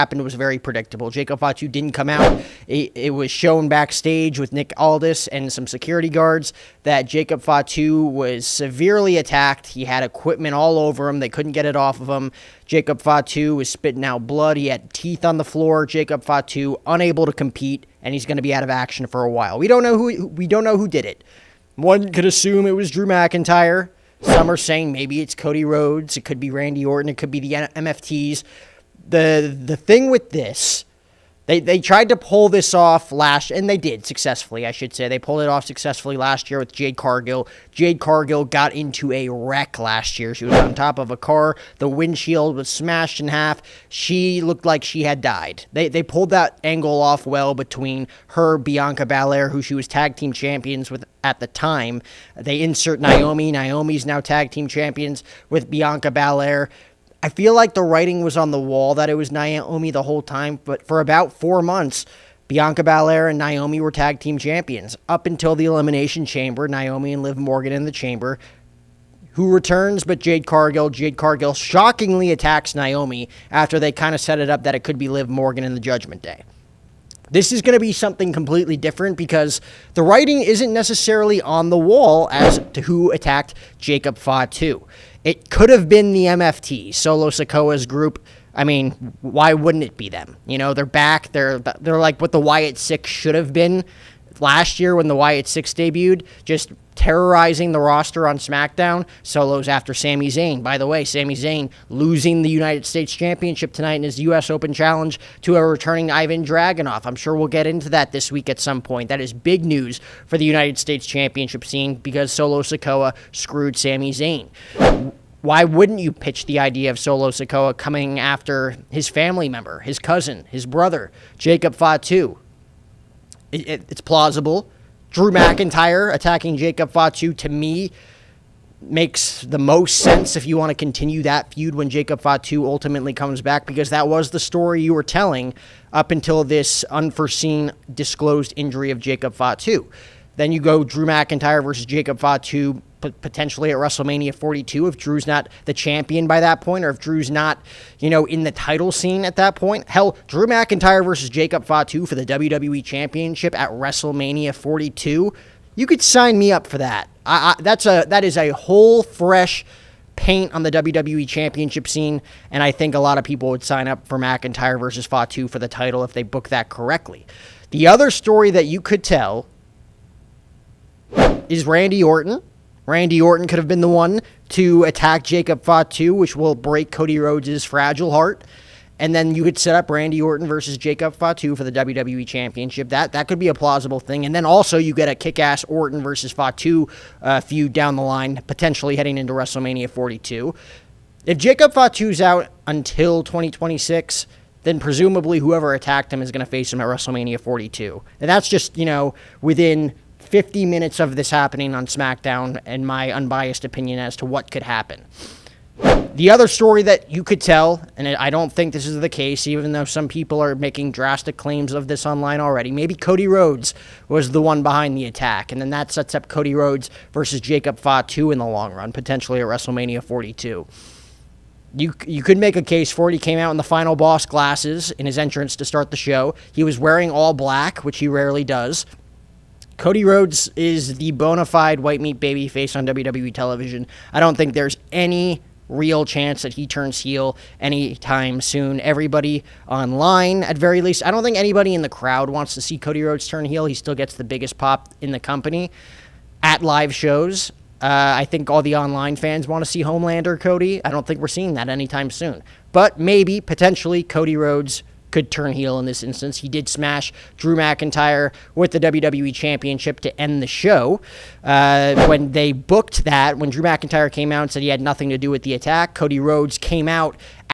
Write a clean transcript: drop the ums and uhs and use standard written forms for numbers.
happened was very predictable. Jacob Fatu didn't come out. It was shown backstage with Nick Aldis and some security guards that Jacob Fatu was severely attacked. He had equipment all over him. They couldn't get it off of him. Jacob Fatu was spitting out blood. He had teeth on the floor. Jacob Fatu unable to compete, and he's going to be out of action for a while. We don't know who did it. One could assume it was Drew McIntyre. Some are saying maybe it's Cody Rhodes. It could be Randy Orton. It could be the MFTs. The thing with this, they tried to pull this off and they did successfully, I should say. They pulled it off successfully last year with Jade Cargill. Jade Cargill got into a wreck last year. She was on top of a car. The windshield was smashed in half. She looked like she had died. They pulled that angle off well between her, Bianca Belair, who she was tag team champions with at the time. They insert Naomi. Naomi's now tag team champions with Bianca Belair. I feel like the writing was on the wall that it was Naomi the whole time, but for about 4 months, Bianca Belair and Naomi were tag team champions. Up until the Elimination Chamber, Naomi and Liv Morgan in the chamber. Who returns but Jade Cargill? Jade Cargill shockingly attacks Naomi after they kind of set it up that it could be Liv Morgan in the Judgment Day. This is going to be something completely different because the writing isn't necessarily on the wall as to who attacked Jacob Fatu. It could have been the MFT, Solo Sikoa's group. I mean, why wouldn't it be them? You know, they're back. They're like what the Wyatt Six should have been last year when the Wyatt Six debuted, just terrorizing the roster on SmackDown. Solo's after Sami Zayn. By the way, Sami Zayn losing the United States Championship tonight in his U.S. Open Challenge to a returning Ivan Dragunov. I'm sure we'll get into that this week at some point. That is big news for the United States Championship scene because Solo Sikoa screwed Sami Zayn. Why wouldn't you pitch the idea of Solo Sikoa coming after his family member, his cousin, his brother, Jacob Fatu? It's plausible. Drew McIntyre attacking Jacob Fatu, to me, makes the most sense if you want to continue that feud when Jacob Fatu ultimately comes back, because that was the story you were telling up until this unforeseen disclosed injury of Jacob Fatu. Then you go Drew McIntyre versus Jacob Fatu, potentially at WrestleMania 42 if Drew's not the champion by that point, or if Drew's not, in the title scene at that point. Hell, Drew McIntyre versus Jacob Fatu for the WWE Championship at WrestleMania 42. You could sign me up for that. That is a whole fresh paint on the WWE Championship scene, and I think a lot of people would sign up for McIntyre versus Fatu for the title if they book that correctly. The other story that you could tell is Randy Orton. Randy Orton could have been the one to attack Jacob Fatu, which will break Cody Rhodes' fragile heart. And then you could set up Randy Orton versus Jacob Fatu for the WWE Championship. That could be a plausible thing. And then also you get a kick-ass Orton versus Fatu feud down the line, potentially heading into WrestleMania 42. If Jacob Fatu's out until 2026, then presumably whoever attacked him is going to face him at WrestleMania 42. And that's just, within 50 minutes of this happening on SmackDown and my unbiased opinion as to what could happen. The other story that you could tell, and I don't think this is the case, even though some people are making drastic claims of this online already, maybe Cody Rhodes was the one behind the attack, and then that sets up Cody Rhodes versus Jacob Fatu in the long run, potentially at WrestleMania 42. You could make a case for it. He came out in the Final Boss glasses in his entrance to start the show. He was wearing all black, which he rarely does. Cody Rhodes is the bona fide white meat babyface on WWE television. I don't think there's any real chance that he turns heel anytime soon. Everybody online, at very least, I don't think anybody in the crowd wants to see Cody Rhodes turn heel. He still gets the biggest pop in the company at live shows. I think all the online fans want to see Homelander Cody. I don't think we're seeing that anytime soon. But maybe, potentially, Cody Rhodes could turn heel in this instance. He did smash Drew McIntyre with the WWE Championship to end the show. When they booked that, when Drew McIntyre came out and said he had nothing to do with the attack, Cody Rhodes came out